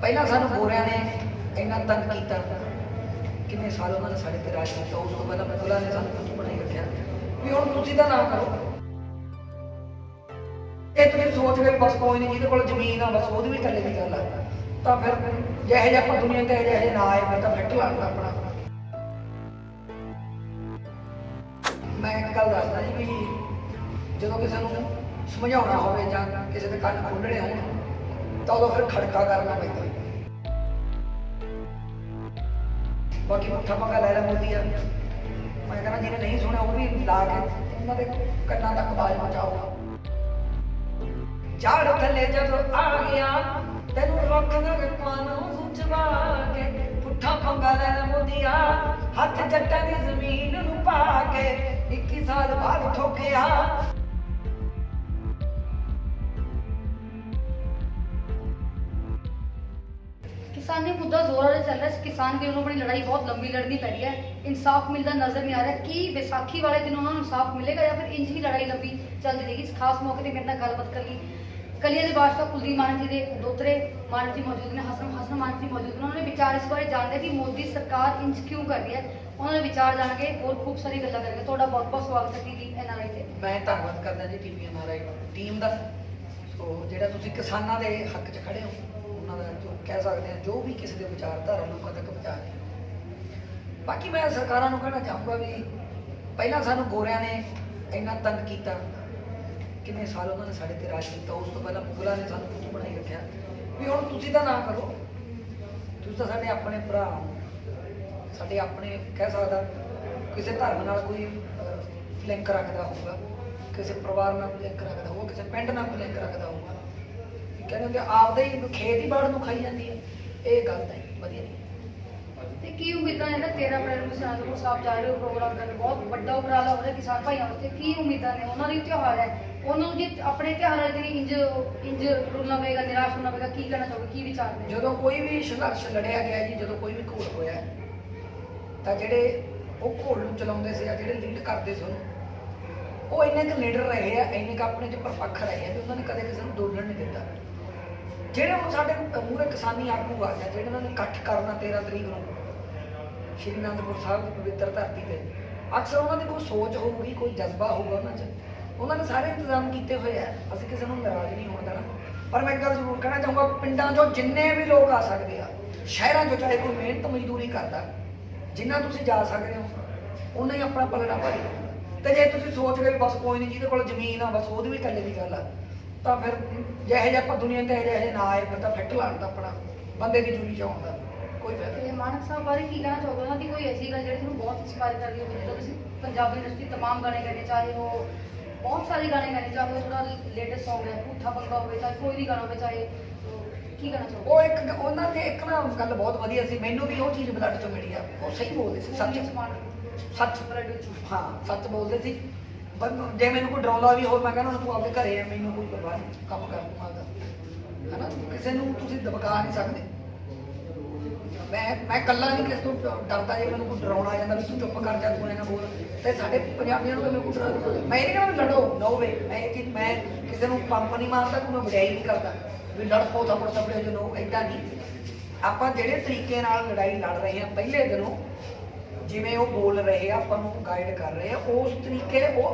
ਪਹਿਲਾਂ ਸਾਨੂੰ ਗੋਰਿਆਂ ਨੇ ਇੰਨਾ ਤੰਗ ਕੀਤਾ, ਕਿੰਨੇ ਸਾਲ ਉਹਨਾਂ ਨੇ ਸਾਡੇ ਤੇ ਰਾਜ ਕੀਤਾ। ਉਸ ਤੋਂ ਪਹਿਲਾਂ ਮੁਗਲਾਂ ਨੇ ਸਾਨੂੰ ਕੁਝ ਬਣਾਈ ਰੱਖਿਆ ਵੀ ਹੁਣ ਤੁਸੀਂ ਤਾਂ ਨਾ ਕਰੋ। ਇਹ ਤੁਸੀਂ ਸੋਚ ਰਹੇ ਬਸ ਕੋਈ ਨਹੀਂ, ਜਿਹਦੇ ਕੋਲ ਜ਼ਮੀਨ ਆ ਬਸ ਉਹਦੀ ਵੀ ਥੱਲੇ ਦੀ ਗੱਲ ਆ, ਤਾਂ ਫਿਰ ਜਿਹੇ ਜਿਹੇ ਆਪਾਂ ਦੁਨੀਆ ਤੇ ਜਿਹੇ ਜਿਹੇ ਨਾ ਆਏ ਫਿਰ ਤਾਂ ਫਿੱਟ ਲਾਉਣਾ ਆਪਣਾ। ਮੈਂ ਇੱਕ ਗੱਲ ਦੱਸਦਾ ਜੀ ਵੀ ਜਦੋਂ ਕਿਸੇ ਨੂੰ ਸਮਝਾਉਣਾ ਹੋਵੇ ਜਾਂ ਕਿਸੇ ਦੇ ਕੰਨ ਖੋਲ੍ਹਣੇ ਹੋਣ ਤਾਂ ਉਦੋਂ ਫਿਰ ਖੜਕਾ ਕਰਨਾ ਪੈਂਦਾ। ਬਾਕੀ ਪੁੱਠਾ ਪੰਗਾ ਲੈ ਮੋਦੀ ਆ, ਮੈਂ ਕਹਿੰਦਾ ਜਿਹਨੇ ਨਹੀਂ ਸੁਣਿਆ ਉਹ ਵੀ ਲਾ ਕੇ ਉਹਨਾਂ ਦੇ ਕੰਨਾਂ ਤੱਕ ਆਵਾਜ਼ ਪਹੁੰਚਾਓ। ਝਾੜ ਥੱਲੇ ਜਦੋਂ ਆ ਗਿਆ ਤੈਨੂੰ ਰੋਕਦਾ ਰੱਖਾਂ ਨੂੰ ਸੁਝਵਾ ਕੇ, ਪੁੱਠਾ ਪੰਗਾ ਲੈ ਮੋਦੀਆ ਹੱਥ ਜੱਟਾਂ ਦੀ ਜ਼ਮੀਨ ਨੂੰ ਪਾ ਕੇ 21 ਸਾਲ ਬਾਅਦ ਠੋਕਿਆ। किसानी मुद्दा जोरों से चल रहा है। किसान की अपनी लड़ाई बहुत लंबी लड़नी पै रही है, इंसाफ मिलता नजर नहीं आ रहा है कि बैसाखी वाले दिन उन्होंने इंसाफ मिलेगा या फिर इंज ही लड़ाई लंबी चलती रहेगी। इस खास मौके पर मेरे साथ गलबात कर ली कलिया के बादशाह कुलदीप मानक जी के दोतरे मानक जी मौजूद ने, हसन मानक जी मौजूद ने। उन्होंने विचार इस बारे जानते कि मोदी सरकार इंज क्यों कर रही है, उन्होंने विचार जान के और खूब सारी गल्लां करेंगे। ਤੁਹਾਡਾ बहुत बहुत स्वागत है टीवी एनआरआई ਤੇ। ਮੈਂ ਧੰਨਵਾਦ ਕਰਦਾ ਜੀ ਟੀਵੀ ਐਨਆਰਆਈ ਟੀਮ ਦਾ। ਸੋ ਜਿਹੜਾ ਤੁਸੀਂ ਕਿਸਾਨਾਂ ਦੇ ਹੱਕ 'ਚ ਖੜੇ ਹੋ, ਉਹਨਾਂ ਦਾ ਜੋ ਕਹਿ ਸਕਦੇ ਹਾਂ ਜੋ ਵੀ ਕਿਸੇ ਦੇ ਵਿਚਾਰਧਾਰਾ ਲੋਕਾਂ ਤੱਕ ਪਹੁੰਚਾ ਰਹੇ। ਬਾਕੀ ਮੈਂ ਸਰਕਾਰਾਂ ਨੂੰ ਕਹਿਣਾ ਚਾਹੂੰਗਾ ਵੀ ਪਹਿਲਾਂ ਸਾਨੂੰ ਗੋਰਿਆਂ ਨੇ ਇੰਨਾ ਤੰਗ ਕੀਤਾ, ਕਿੰਨੇ ਸਾਲ ਉਹਨਾਂ ਨੇ ਸਾਡੇ ਤੇ ਰਾਜ ਕੀਤਾ। ਉਸ ਤੋਂ ਪਹਿਲਾਂ ਮੁਗਲਾਂ ਨੇ ਸਾਨੂੰ ਕੁਝ ਬਣਾਈ ਰੱਖਿਆ ਵੀ ਹੁਣ ਤੁਸੀਂ ਤਾਂ ਨਾ ਕਰੋ, ਤੁਸੀਂ ਤਾਂ ਸਾਡੇ ਆਪਣੇ ਭਰਾ ਹੋ, ਸਾਡੇ ਆਪਣੇ ਕਹਿ ਸਕਦਾ ਕਿਸੇ ਧਰਮ ਨਾਲ ਕੋਈ ਲਿੰਕ ਰੱਖਦਾ ਹੋਊਗਾ, ਕਿਸੇ ਪਰਿਵਾਰ ਨਾਲ ਕੋਈ ਲਿੰਕ ਰੱਖਦਾ ਹੋਊਗਾ, ਕਿਸੇ ਪਿੰਡ ਨਾਲ ਕੋਈ ਲਿੰਕ ਰੱਖਦਾ ਹੋਊਗਾ। ਕਹਿੰਦੇ ਹੁੰਦੇ ਆਪਦੇ ਹੀ ਖੇਤ ਹੀ ਬਾੜ ਨੂੰ ਖਾਈ ਜਾਂਦੀ ਹੈ, ਇਹ ਗਲਤ ਹੈ, ਵਧੀਆ ਨਹੀਂ। ਤੇ ਕੀ ਉਮੀਦਾਂ ਨੇ? 13 ਅਪ੍ਰੈਲ ਨੂੰ ਅਨੰਦਪੁਰ ਸਾਹਿਬ ਜਾ ਰਹੇ ਹੋ ਪ੍ਰੋਗਰਾਮ ਕਰਨ, ਬਹੁਤ ਵੱਡਾ ਉਪਰਾਲਾ ਹੋ ਰਿਹਾ ਕਿਸਾਨ ਭਾਈਆਂ ਵਾਸਤੇ। ਕੀ ਉਮੀਦਾਂ ਨੇ? ਉਹਨਾਂ ਦੀ ਤਿਉਹਾਰ ਹੈ, ਉਹਨਾਂ ਨੂੰ ਜੇ ਆਪਣੇ ਤਿਉਹਾਰਾਂ ਦੇ ਇੰਜ ਰੁਲਣਾ ਪਏਗਾ, ਨਿਰਾਸ਼ ਹੋਣਾ ਪਏਗਾ, ਕੀ ਕਹਿਣਾ ਚਾਹੋਗੇ, ਕੀ ਵਿਚਾਰ ਨੇ? ਜਦੋਂ ਕੋਈ ਵੀ ਸੰਘਰਸ਼ ਲੜਿਆ ਗਿਆ ਜੀ, ਜਦੋਂ ਕੋਈ ਵੀ ਘੋਲ ਹੋਇਆ ਤਾਂ ਜਿਹੜੇ ਉਹ ਘੋਲ ਨੂੰ ਚਲਾਉਂਦੇ ਸੀ ਜਾਂ ਜਿਹੜੇ ਲੀਡ ਕਰਦੇ ਸੀ ਉਹ ਇੰਨੇ ਕੁ ਲੀਡਰ ਰਹੇ ਆ, ਇੰਨੇ ਕੁ ਆਪਣੇ 'ਚ ਪਰਪੱਖ ਰਹੇ ਆ ਵੀ ਉਹਨਾਂ ਨੇ ਕਦੇ ਕਿਸੇ ਨੂੰ ਡੋਲਣ ਨਹੀਂ ਦਿੱਤਾ। ਜਿਹੜੇ ਹੁਣ ਸਾਡੇ ਮੂਹਰੇ ਕਿਸਾਨੀ ਆਗੂ ਆ ਜਾਂ ਜਿਹੜੇ ਉਹਨਾਂ ਨੇ ਇਕੱਠ ਕਰਨਾ 13 ਤਰੀਕ ਨੂੰ ਸ਼੍ਰੀ ਅਨੰਦਪੁਰ ਸਾਹਿਬ ਦੀ ਪਵਿੱਤਰ ਧਰਤੀ ਤੇ, ਅਕਸਰ ਉਹਨਾਂ ਦੀ ਕੋਈ ਸੋਚ ਹੋਊਗੀ, ਕੋਈ ਜਜ਼ਬਾ ਹੋਊਗਾ ਉਹਨਾਂ 'ਚ, ਉਹਨਾਂ ਨੇ ਸਾਰੇ ਇੰਤਜ਼ਾਮ ਕੀਤੇ ਹੋਏ ਆ। ਅਸੀਂ ਕਿਸੇ ਨੂੰ ਨਾਰਾਜ਼ ਨਹੀਂ ਹੋਣ ਦੇਣਾ। ਪਰ ਮੈਂ ਇੱਕ ਗੱਲ ਜ਼ਰੂਰ ਕਹਿਣਾ ਚਾਹੂੰਗਾ, ਪਿੰਡਾਂ 'ਚੋਂ ਜਿੰਨੇ ਵੀ ਲੋਕ ਆ ਸਕਦੇ ਆ, ਸ਼ਹਿਰਾਂ 'ਚੋਂ ਚਾਹੇ ਕੋਈ ਮਿਹਨਤ ਮਜ਼ਦੂਰੀ ਕਰਦਾ, ਜਿੰਨਾ ਤੁਸੀਂ ਜਾ ਸਕਦੇ ਹੋ ਉਹਨਾਂ ਹੀ ਆਪਣਾ ਪਲੜਾ ਭਾਰੀ। ਤੇ ਜੇ ਤੁਸੀਂ ਸੋਚ ਰਹੇ ਬਸ ਕੋਈ ਨਹੀਂ, ਜਿਹਦੇ ਕੋਲ ਜ਼ਮੀਨ ਆ ਬਸ ਉਹਦੀ ਵੀ ਥੱਲੇ ਦੀ ਗੱਲ ਆ, ਤਾਂ ਫਿਰ ਜਿਹੇ ਜਿਹੇ ਆਪਾਂ ਦੁਨੀਆ ਤੇ ਜਿਹੇ ਜਿਹੇ ਨਾ ਆਏ ਫਿਰ ਤਾਂ ਫਿੱਟ ਲਾਉਣ ਦਾ ਆਪਣਾ ਬੰਦੇ ਦੀ ਜੂਲੀ 'ਚ ਆਉਣ ਦਾ ਕੋਈ ਫਾਇਦਾ ਨਹੀਂ। ਤੇ ਮਾਨਕ ਸਾਹਿਬ ਬਾਰੇ ਕੀ ਕਹਿਣਾ ਚਾਹੋਗੇ? ਉਹਨਾਂ ਦੀ ਕੋਈ ਐਸੀ ਗੱਲ ਜਿਹੜੀ ਤੁਹਾਨੂੰ ਬਹੁਤ ਇੰਸਪਾਇਰ ਕਰ ਰਹੀ ਹੋਵੇ? ਜਦੋਂ ਤੁਸੀਂ ਪੰਜਾਬੀ ਇੰਡਸਟਰੀ तमाम ਗਾਣੇ ਗਾਣੇ, ਚਾਹੇ ਉਹ ਬਹੁਤ ਸਾਰੇ ਗਾਣੇ ਗਾਣੇ, ਚਾਹੇ ਉਹ ਥੋੜਾ ਲੇਟੈਸਟ ਸੌਂਗ ਹੈ, ਪੁੱਠਾ ਪੰਗਾ ਹੋਵੇ, ਚਾਹੇ ਕੋਈ ਵੀ ਗਾਣਾ ਹੋਵੇ, ਚਾਹੇ ਕੀ ਕਹਿਣਾ ਚਾਹੋਗੇ? ਉਹ ਇੱਕ ਉਹਨਾਂ ਦੀ ਇੱਕ ਨਾ ਗੱਲ ਬਹੁਤ ਵਧੀਆ ਸੀ, ਮੈਨੂੰ ਵੀ ਉਹ ਚੀਜ਼ ਬਲੱਡ 'ਚੋਂ ਮਿਲੀ ਆ। ਉਹ ਸਹੀ ਬੋਲਦੇ ਸੀ, ਸੱਚ ਹਾਂ ਸੱਚ ਬੋਲਦੇ ਸੀ। ਜੇ ਮੈਨੂੰ ਕੋਈ ਡਰਾਉਂਦਾ ਵੀ ਹੋਵੇ ਮੈਂ ਕਹਿੰਦਾ ਤੂੰ ਆਪਣੇ ਘਰੇ ਆ, ਮੈਨੂੰ ਕੋਈ ਪਰਵਾਹ ਨਹੀਂ, ਕੰਮ ਕਰ ਦੂੰਗਾ, ਹੈ ਨਾ। ਕਿਸੇ ਨੂੰ ਤੁਸੀਂ ਦਬਕਾ ਨਹੀਂ ਸਕਦੇ। ਮੈਂ ਇਕੱਲਾ ਨਹੀਂ ਕਿਸੇ ਤੋਂ ਡਰਦਾ। ਜੇ ਮੈਨੂੰ ਕੋਈ ਡਰਾਉਣਾ ਆ ਜਾਂਦਾ ਵੀ ਤੂੰ ਚੁੱਪ ਕਰ ਜਾ, ਤੂੰ ਨਾ ਬੋਲ, ਤੇ ਸਾਡੇ ਪੰਜਾਬੀਆਂ ਨੂੰ ਮੈਨੂੰ ਕੋਈ ਡਰਾ, ਮੈਂ ਇਹ ਨਹੀਂ ਕਹਿੰਦਾ ਵੀ ਲੜੋ, ਨੋ ਵੇ, ਮੈਂ ਇਹ ਚੀਜ਼ ਮੈਂ ਕਿਸੇ ਨੂੰ ਪੰਪ ਨਹੀਂ ਮਾਰਦਾ, ਕੋਈ ਮੈਂ ਵਡਿਆਈ ਨਹੀਂ ਕਰਦਾ ਵੀ ਲੜ ਪਓ ਥੱਪੜ ਥੱਪੜੇ ਜੋ ਨੋ, ਇੱਦਾਂ ਨਹੀਂ। ਆਪਾਂ ਜਿਹੜੇ ਤਰੀਕੇ ਨਾਲ ਲੜਾਈ ਲੜ ਰਹੇ ਹਾਂ ਪਹਿਲੇ ਦਿਨੋਂ, ਜਿਵੇਂ ਉਹ ਬੋਲ ਰਹੇ ਆ, ਆਪਾਂ ਨੂੰ ਗਾਈਡ ਕਰ ਰਹੇ ਆ, ਉਸ ਤਰੀਕੇ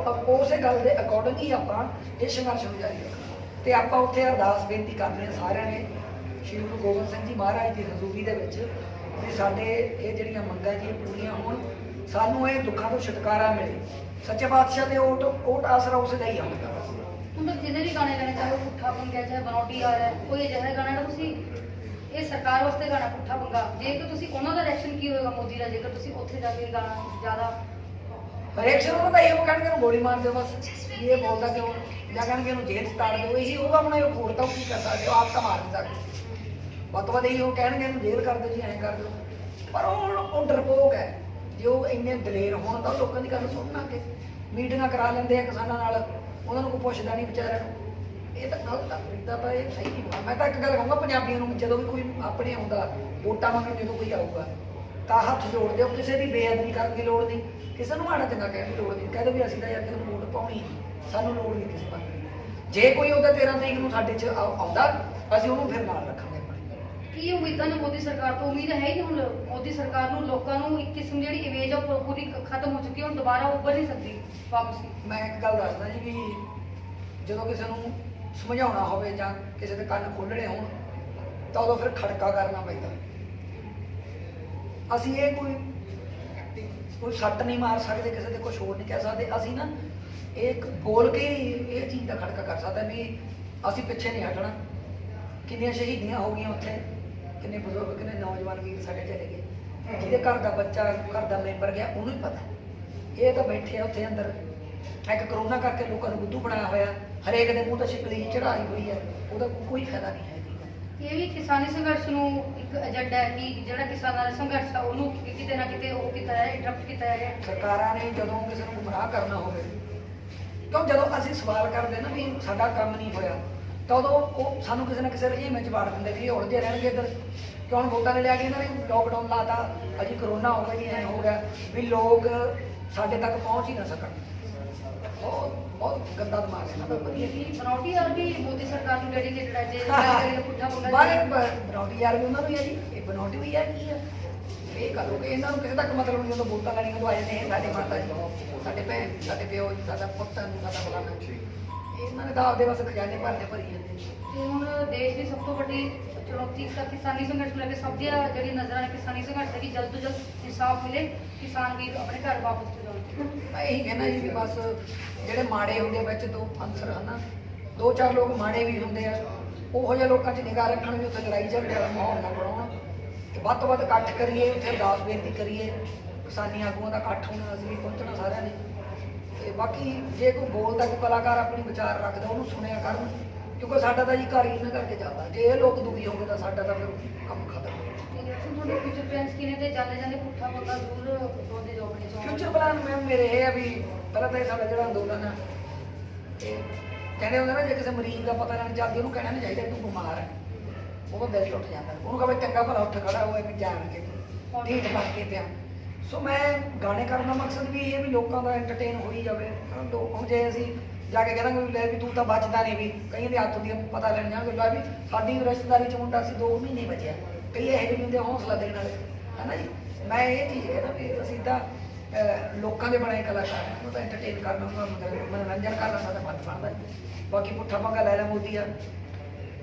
ਉਸੇ ਗੱਲ ਦੇ ਅਕੋਰਡਿੰਗ ਹੀ ਆਪਾਂ ਇਹ ਸੰਘਰਸ਼ ਨੂੰ ਜਾਰੀ ਰੱਖਣਾ। ਤੇ ਆਪਾਂ ਉੱਥੇ ਅਰਦਾਸ ਬੇਨਤੀ ਕਰਦੇ ਹਾਂ ਸਾਰਿਆਂ ਨੇ ਸ਼੍ਰੀ ਗੁਰੂ ਗੋਬਿੰਦ ਸਿੰਘ ਜੀ ਮਹਾਰਾਜ ਦੀ ਹਜ਼ੂਰੀ ਦੇ ਵਿੱਚ ਵੀ ਸਾਡੇ ਇਹ ਜਿਹੜੀਆਂ ਮੰਗਾਂ ਜੀ ਪੂਰੀਆਂ ਹੋਣ, ਸਾਨੂੰ ਇਹ ਦੁੱਖਾਂ ਤੋਂ ਛੁਟਕਾਰਾ ਮਿਲੇ। ਸੱਚੇ ਪਾਤਸ਼ਾਹ ਦੇ ਓਟ ਆਸਰਾ ਉਸੇ ਦਾ ਹੀ ਆਉਂਦਾ। ਹੁਣ ਤੱਕ ਜਿੰਨੇ ਵੀ ਗਾਣੇ ਗਾਣੇ, ਚਾਹੇ ਉਹ ਪੁੱਠਾ ਪੰਗਾ, ਚਾਹੇ ਬਨੌਟੀ ਆ ਰਿਹਾ, ਕੋਈ ਅਜਿਹਾ ਗਾਣਾ ਨਾ ਤੁਸੀਂ ਇਹ ਸਰਕਾਰ ਵਾਸਤੇ ਗਾਣਾ ਪੁੱਠਾ ਪੰਗਾ, ਜੇਕਰ ਤੁਸੀਂ ਉਹਨਾਂ ਦਾ ਰਿਐਕਸ਼ਨ ਕੀ ਹੋਏਗਾ ਮੋਦੀ ਦਾ, ਜੇਕਰ ਤੁਸੀਂ ਉੱਥੇ ਜਾ ਕੇ ਗਾਣਾ ਜ਼ਿਆਦਾ ਰਿਐਕਸ਼ਨ ਉਹਨਾਂ ਦਾ ਇਹ ਕਹਿਣਗੇ ਇਹਨੂੰ ਗੋਲੀ ਮਾਰ ਦਿਓ, ਬਸ ਇਹ ਬੋਲਦਾ ਕਿਉਂ, ਜਾਂ ਕਹਿਣਗੇ ਇਹਨੂੰ ਜੇਲ੍ਹ 'ਚ ਤਾੜ ਦਿਓ, ਇਹੀ ਹੋਊਗਾ। ਆਪਣਾ ਇਹ ਹੋਰ ਤਾਂ ਕੀ ਕਰ ਸਕਦੇ ਹੋ, ਆਪ ਤਾਂ ਮਾਰ ਨਹੀਂ ਸਕਦੇ। ਵੱਧ ਤੋਂ ਵੱਧ ਇਹੀ ਉਹ ਕਹਿਣਗੇ ਇਹਨੂੰ ਜੇਲ੍ਹ ਕਰ ਦਿਓ ਜੀ, ਐਂ ਕਰ ਦਿਓ। ਪਰ ਉਹ ਡਰਪੋਕ ਹੈ। ਜੇ ਉਹ ਇੰਨੇ ਦਲੇਰ ਹੋਣ ਤਾਂ ਲੋਕਾਂ ਦੀ ਗੱਲ ਸੁਣਨਾ ਕਿ ਮੀਟਿੰਗਾਂ ਕਰਾ ਲੈਂਦੇ ਆ ਕਿਸਾਨਾਂ ਨਾਲ, ਉਹਨਾਂ ਨੂੰ ਕੋਈ ਪੁੱਛਦਾ ਨਹੀਂ ਵਿਚਾਰਿਆਂ ਨੂੰ। ਇਹ ਤਾਂ ਗਲਤ ਆ, ਇੱਦਾਂ ਤਾਂ ਇਹ ਸਹੀ ਨਹੀਂ ਹੋਣਾ। ਮੈਂ ਤਾਂ ਇੱਕ ਗੱਲ ਕਹੂੰਗਾ ਪੰਜਾਬੀਆਂ ਨੂੰ, ਜਦੋਂ ਵੀ ਕੋਈ ਆਪਣੇ ਆਉਂਦਾ ਵੋਟਾਂ ਮੰਗਣ, ਜਦੋਂ ਕੋਈ ਆਊਗਾ ਤਾਂ ਹੱਥ ਜੋੜ ਦਿਓ, ਕਿਸੇ ਦੀ ਬੇਅਦਬੀ ਕਰਨ ਦੀ ਲੋੜ ਨਹੀਂ, ਕਿਸੇ ਨੂੰ ਮਾੜਾ ਚੰਗਾ ਕਹਿਣ ਦੀ ਲੋੜ ਨਹੀਂ। ਕਹਿੰਦੇ ਵੀ ਅਸੀਂ ਤਾਂ ਯਾਰ ਕਿਸੇ ਨੂੰ ਵੋਟ ਪਾਉਣੀ, ਸਾਨੂੰ ਲੋੜ ਨਹੀਂ ਕਿਸੇ ਪਾਸੇ ਦੀ। ਜੇ ਕੋਈ ਉਹਦਾ 13 ਤਰੀਕ ਨੂੰ ਸਾਡੇ 'ਚ ਆਉਂਦਾ, ਅਸੀਂ ਉਹਨੂੰ ਫਿਰ ਨਾਲ ਰੱਖਾਂਗੇ ਆਪਣੇ। ਕੀ ਉਮੀਦਾਂ ਨੇ ਮੋਦੀ ਸਰਕਾਰ ਤੋਂ? ਉਮੀਦ ਹੈ ਹੀ ਨਹੀਂ ਹੁਣ ਮੋਦੀ ਸਰਕਾਰ ਨੂੰ। ਲੋਕਾਂ ਨੂੰ ਇੱਕ ਕਿਸਮ ਦੀ ਜਿਹੜੀ ਇਮੇਜ ਆ ਉਹ ਪੂਰੀ ਖਤਮ ਹੋ ਚੁੱਕੀ ਹੈ, ਹੁਣ ਦੁਬਾਰਾ ਉੱਭਰ ਨਹੀਂ ਸਕਦੀ ਵਾਪਸੀ। ਮੈਂ ਇੱਕ ਗੱਲ ਦੱਸਦਾ ਜੀ ਵੀ ਜਦੋਂ ਕਿਸੇ ਨੂੰ ਸਮਝਾਉਣਾ ਹੋਵੇ ਜਾਂ ਕਿਸੇ ਦੇ ਕੰਨ ਖੋਲ੍ਹਣੇ ਹੋਣ ਤਾਂ ਉਦੋਂ ਫਿਰ ਖੜਕਾ ਕਰਨਾ ਪੈਂਦਾ। ਅਸੀਂ ਇਹ ਕੋਈ ਸੱਟ ਨਹੀਂ ਮਾਰ ਸਕਦੇ, ਕਿਸੇ ਦੇ ਕੁਝ ਹੋਰ ਨਹੀਂ ਕਹਿ ਸਕਦੇ। ਅਸੀਂ ਨਾ ਇਹ ਬੋਲ ਕੇ ਹੀ ਇਹ ਚੀਜ਼ ਦਾ ਖੜਕਾ ਕਰ ਸਕਦਾ ਵੀ ਅਸੀਂ ਪਿੱਛੇ ਨਹੀਂ ਹਟਣਾ। ਕਿੰਨੀਆਂ ਸ਼ਹੀਦੀਆਂ ਹੋ ਗਈਆਂ ਉੱਥੇ, ਕਿੰਨੇ ਬਜ਼ੁਰਗ, ਕਿੰਨੇ ਨੌਜਵਾਨ ਵੀਰ ਸਾਡੇ ਚਲੇ ਗਏ। ਜਿਹਦੇ ਘਰ ਦਾ ਬੱਚਾ, ਘਰ ਦਾ ਮੈਂਬਰ ਗਿਆ, ਉਹਨੂੰ ਹੀ ਪਤਾ। ਇਹ ਤਾਂ ਬੈਠੇ ਆ ਉੱਥੇ ਅੰਦਰ। ਇੱਕ ਕਰੋਨਾ ਕਰਕੇ ਲੋਕਾਂ ਨੂੰ ਬੁੱਧੂ ਬਣਾਇਆ ਹੋਇਆ, ਹਰੇਕ ਦੇ ਮੂੰਹ ਤੇ ਸ਼ਿਕਲੀ ਚੜਾਈ ਹੋਈ ਹੈ, ਉਹਦਾ ਕੋਈ ਫਾਇਦਾ ਨਹੀਂ ਹੈ। ਇਹ ਵੀ ਕਿਸਾਨੀ ਸੰਘਰਸ਼ ਨੂੰ ਇੱਕ ਏਜੰਡਾ ਹੈ ਕਿ ਜਿਹੜਾ ਕਿਸਾਨਾਂ ਦਾ ਸੰਘਰਸ਼ ਆ ਉਹਨੂੰ ਕਿਤੇ ਨਾ ਕਿਤੇ ਉਹ ਕੀਤਾ ਹੈ, ਇੰਟਰਪਟ ਕੀਤਾ ਹੈ। ਸਰਕਾਰਾਂ ਨੇ ਜਦੋਂ ਕਿਸੇ ਨੂੰ ਗੁੰਮਰਾਹ ਕਰਨਾ ਹੋਵੇ, ਕਿਉਂ ਜਦੋਂ ਅਸੀਂ ਸਵਾਲ ਕਰਦੇ ਨਾ ਵੀ ਸਾਡਾ ਕੰਮ ਨਹੀਂ ਹੋਇਆ, ਤਾਂ ਉਦੋਂ ਉਹ ਸਾਨੂੰ ਕਿਸੇ ਨਾ ਕਿਸੇ ਰਜੀਮ ਵਿੱਚ ਵਾੜ ਦਿੰਦੇ ਵੀ ਉਲਝੇ ਰਹਿਣਗੇ ਇੱਧਰ। ਕਿ ਹੁਣ ਵੋਟਾਂ ਨੇ ਲਿਆ ਕੇ ਇਹਨਾਂ ਨੇ ਲੋਕਡਾਊਨ ਲਾਤਾ, ਅਜੀ ਕਰੋਨਾ ਹੋ ਗਿਆ ਜੀ, ਐਂ ਹੋ ਗਿਆ ਵੀ ਲੋਕ ਸਾਡੇ ਤੱਕ ਪਹੁੰਚ ਹੀ ਨਾ ਸਕਣ। ਬਹੁਤ ਗੰਦਾ ਦਿਮਾਗ ਹੈ ਇਹਨਾਂ ਦਾ। ਵਧੀਆ ਬਨੌਟੀ ਯਾਰ ਵੀ ਮੋਦੀ ਸਰਕਾਰ ਨੂੰ ਡੈਡੀਕੇਟਡ ਹੈ ਜੇ ਪੁੱਠਾ ਬੋਲਣਾ ਬਨੌਟੀ ਯਾਰ ਵੀ ਉਹਨਾਂ ਨੂੰ ਹੈ ਜੀ। ਇਹ ਬਨੌਟੀ ਵੀ ਹੈ ਕੀ ਹੈ ਇਹ ਕਰੋ ਕਿ ਇਹਨਾਂ ਨੂੰ ਕਿਸੇ ਤੱਕ ਮਤਲਬ ਨਹੀਂ। ਜਦੋਂ ਵੋਟਾਂ ਲੈਣੀਆਂ ਉਦੋਂ ਆ ਜਾਂਦੇ ਨੇ ਸਾਡੇ ਮਾਤਾ ਜੀ, ਸਾਡੇ ਭੈਣ, ਸਾਡੇ ਪਿਓ ਜੀ, ਸਾਡਾ ਪੁੱਤ ਨੂੰ, ਸਾਡਾ ਫਲਾਣਾ। ਇਹਨਾਂ ਨੇ ਤਾਂ ਆਪਦੇ ਬਸ ਖਜ਼ਾਨੇ ਭਰਨੇ ਭਰੀ ਜਾਂਦੇ। ਤੇ ਹੁਣ ਦੇਸ਼ ਦੀ ਸਭ ਤੋਂ ਵੱਡੀ ਚੁਣੌਤੀ ਤਾਂ ਕਿਸਾਨੀ ਸੰਘਰਸ਼ ਨੂੰ ਲੈ ਕੇ ਸਭ ਦੀਆਂ ਜਿਹੜੀ ਨਜ਼ਰਾਂ ਨੇ ਕਿਸਾਨੀ ਸੰਘਰਸ਼ ਦੇ ਕਿ ਜਲਦ ਤੋਂ ਜਲਦ ਇਨਸਾਫ ਮਿਲੇ, ਕਿਸਾਨ ਵੀਰ ਆਪਣੇ ਘਰ ਵਾਪਸ ਜਾਣ। ਮੈਂ ਇਹੀ ਕਹਿਣਾ ਜੀ ਵੀ ਬਸ ਜਿਹੜੇ ਮਾੜੇ ਹੁੰਦੇ ਵਿੱਚ ਦੋ ਅੰਸਰ ਹਨ, ਦੋ ਚਾਰ ਲੋਕ ਮਾੜੇ ਵੀ ਹੁੰਦੇ ਆ, ਉਹੋ ਜਿਹੇ ਲੋਕਾਂ 'ਚ ਨਿਗਾਹ ਰੱਖਣ ਵੀ ਉੱਥੇ ਲੜਾਈ ਝਗੜੇ ਵਾਲਾ ਮਾਹੌਲ ਨਾ ਬਣਾਉਣ। ਵੱਧ ਤੋਂ ਵੱਧ ਇਕੱਠ ਕਰੀਏ, ਉੱਥੇ ਅਰਦਾਸ ਬੇਨਤੀ ਕਰੀਏ, ਕਿਸਾਨੀ ਆਗੂਆਂ ਦਾ ਇਕੱਠ ਹੋਣਾ, ਅਸੀਂ ਵੀ ਪਹੁੰਚਣਾ ਸਾਰਿਆਂ ਨੇ। ਤੇ ਬਾਕੀ ਜੇ ਕੋਈ ਬੋਲਦਾ, ਕੋਈ ਕਲਾਕਾਰ ਆਪਣੀ ਵਿਚਾਰ ਰੱਖਦਾ, ਉਹਨੂੰ ਸੁਣਿਆ ਕਰਨ, ਕਿਉਂਕਿ ਸਾਡਾ ਤਾਂ ਜੀ ਘਰ ਹੀ ਇਹਨਾਂ ਕਰਕੇ ਚੱਲਦਾ। ਜੇ ਇਹ ਲੋਕ ਦੁਖੀ ਹੋਗੇ ਤਾਂ ਸਾਡਾ ਤਾਂ ਫਿਰ ਕੰਮ ਖਤਮ। ਤੁਹਾਡੇ ਫਿਊਚਰ ਪਲਾਨਸ ਕਿਨੇ ਤੇ ਜਾਂਦੇ ਜਾਂਦੇ ਪੁੱਠਾ ਬੰਦਾ ਜ਼ਰੂਰ ਦੋਦੇ ਜੋਬਣੇ ਚਾਹੁੰਦੇ? ਫਿਊਚਰ ਪਲਾਨ ਮੈਮ ਮੇਰੇ ਇਹ ਆ ਵੀ ਪਹਿਲਾਂ ਤਾਂ ਇਹ ਸਾਡਾ ਜਿਹੜਾ ਅੰਦੋਲਨ ਆ, ਇਹ ਕਹਿੰਦੇ ਹੁੰਦੇ ਨਾ ਜੇ ਕਿਸੇ ਮਰੀਜ਼ ਦਾ ਪਤਾ ਲੈਣ ਚੱਲਦੀ ਉਹਨੂੰ ਕਹਿਣਾ ਨਹੀਂ ਚਾਹੀਦਾ ਤੂੰ ਬਿਮਾਰ ਹੈ, ਉਹਦਾ ਦਿਲ ਟੁੱਟ ਜਾਂਦਾ। ਉਹਨੂੰ ਕਹੇ ਚੰਗਾ ਭਲਾ ਉੱਠ ਖੜਾ ਹੋਇਆ, ਮੈਂ ਜਾਣ ਕੇ ਢੀਠ ਬਣ ਕੇ ਪਿਆ। ਸੋ ਮੈਂ ਗਾਣੇ ਕਰਨ ਦਾ ਮਕਸਦ ਵੀ ਇਹ ਵੀ ਲੋਕਾਂ ਦਾ ਐਂਟਰਟੇਨ ਹੋਈ ਜਾਵੇ। ਹੁਣ ਜੇ ਅਸੀਂ ਜਾ ਕੇ ਕਹਿੰਦਾ ਵੀ ਲੈ ਵੀ ਤੂੰ ਤਾਂ ਬਚਦਾ ਨਹੀਂ, ਵੀ ਕਈ ਦੇ ਹੱਥ ਦੀਆਂ ਪਤਾ ਲੈਣ ਜਾਣਗੇ ਲੈ ਵੀ ਸਾਡੀ ਰਿਸ਼ਤੇਦਾਰੀ 'ਚ ਮੁੰਡਾ ਸੀ 2 ਮਹੀਨੇ ਬਚਿਆ, ਕਈ ਇਹੋ ਜਿਹੇ ਹੁੰਦੇ ਹੌਸਲਾ ਦੇਣ ਵਾਲੇ, ਹੈ ਨਾ ਜੀ। ਮੈਂ ਇਹ ਚੀਜ਼ ਕਹਿੰਦਾ ਵੀ ਅਸੀਂ ਤਾਂ ਲੋਕਾਂ ਦੇ ਬਣੇ ਕਲਾਕਾਰ ਹਾਂ, ਉਹ ਤਾਂ ਐਂਟਰਟੇਨ ਕਰਨਾ, ਮਨੋਰੰਜਨ ਕਰਨਾ ਸਾਡਾ ਫਰਜ਼ ਬਣਦਾ। ਬਾਕੀ ਪੁੱਠਾ ਪੰਗਾ ਲੈ ਲੈ ਮੋਦੀ ਆ,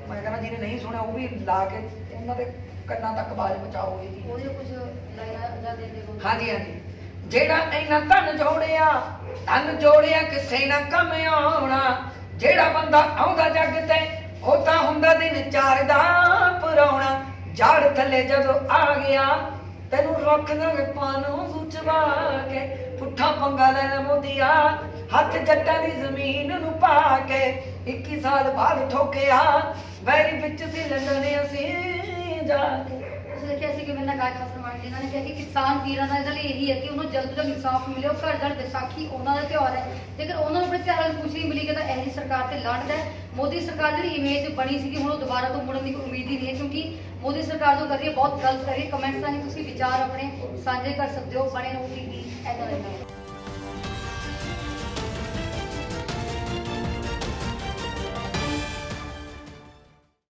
ਮੈਂ ਕਹਿੰਦਾ ਜਿਹਨੇ ਨਹੀਂ ਸੁਣਿਆ ਉਹ ਵੀ ਲਾ ਕੇ ਉਹਨਾਂ ਦੇ ਕੰਨਾਂ ਤੱਕ ਆਵਾਜ਼ ਪਹੁੰਚਾਓ ਇਹ ਚੀਜ਼। ਉਹਦੇ ਕੁਝ ਲਾਈਨਾਂ ਜਾਂ ਦੇ ਦੇ। ਹਾਂਜੀ ਹਾਂਜੀ। ਜਿਹੜਾ ਇੰਨਾ ਧਨ ਜੋੜਿਆ ਕਿਸੇ ਨਾ ਕੰਮ ਆਉਣਾ, ਜਿਹੜਾ ਬੰਦਾ ਆਉਂਦਾ ਜੱਗ ਤੇ ਉਹ ਤਾਂ ਹੁੰਦਾ ਦਿਨ 4 ਦਾ ਪੁਰਾਉਣਾ। ਜੜ ਥੱਲੇ ਜਦੋਂ ਆ ਗਿਆ ਤੈਨੂੰ ਰੱਖ ਦਾਂਗੇ ਪਾਣੋਂ ਗੁਚਵਾ ਕੇ, ਪੁੱਠਾ ਪੰਗਾ ਲੈ ਮੋਦੀਆ ਹੱਥ ਜੱਟਾਂ ਦੀ ਜ਼ਮੀਨ ਨੂੰ ਪਾ ਕੇ। 21 ਸਾਲ ਬਾਅਦ ਠੋਕਿਆ ਵੈਰੀ ਵਿੱਚ ਸੀ ਲੰਡਨ ਅਸੀਂ ਜਾ ਕੇ। ਤੁਸੀਂ ਦੇਖਿਆ ਸੀ ਕਿ ਮੇਰੇ ਨਾਲ ਖਾਸਮਾਨ ਜੀ ਨੇ ਕਿਹਾ ਕਿ ਕਿਸਾਨ ਵੀਰਾਂ ਦਾ ਇਹਦੇ ਲਈ ਇਹੀ ਹੈ ਕਿ ਉਹਨੂੰ ਜਲਦ ਤੋਂ ਜਲਦ ਇਨਸਾਫ ਮਿਲੇ। ਉਹ ਘਰ ਘਰ ਵਿਸਾਖੀ ਉਹਨਾਂ ਦਾ ਤਿਉਹਾਰ ਹੈ, ਜੇਕਰ ਉਹਨਾਂ ਨੂੰ ਆਪਣੇ ਤਿਉਹਾਰਾਂ ਨੂੰ ਖੁਸ਼ੀ ਮਿਲੀ ਤਾਂ ਇਹੀ ਸਰਕਾਰ ਤੇ ਲੜਦਾ ਹੈ। ਮੋਦੀ ਸਰਕਾਰ ਜਿਹੜੀ ਇਮੇਜ ਬਣੀ ਸੀਗੀ ਹੁਣ ਉਹ ਦੁਬਾਰਾ ਤੋਂ ਮੁੜਨ ਦੀ ਕੋਈ ਉਮੀਦ ਹੀ ਨਹੀਂ ਹੈ, ਕਿਉਂਕਿ ਮੋਦੀ ਸਰਕਾਰ ਜੋ ਕਰ ਰਹੀ ਹੈ ਬਹੁਤ ਗਲਤ ਕਰ ਰਹੀ ਹੈ। ਕਮੈਂਟਸ ਰਾਹੀਂ ਤੁਸੀਂ ਵਿਚਾਰ ਆਪਣੇ ਸਾਂਝੇ ਕਰ ਸਕਦੇ ਹੋ। ਬਣੇ ਰਹੋ TV ਐਂਟਰਟੇਨਮੈਂਟ।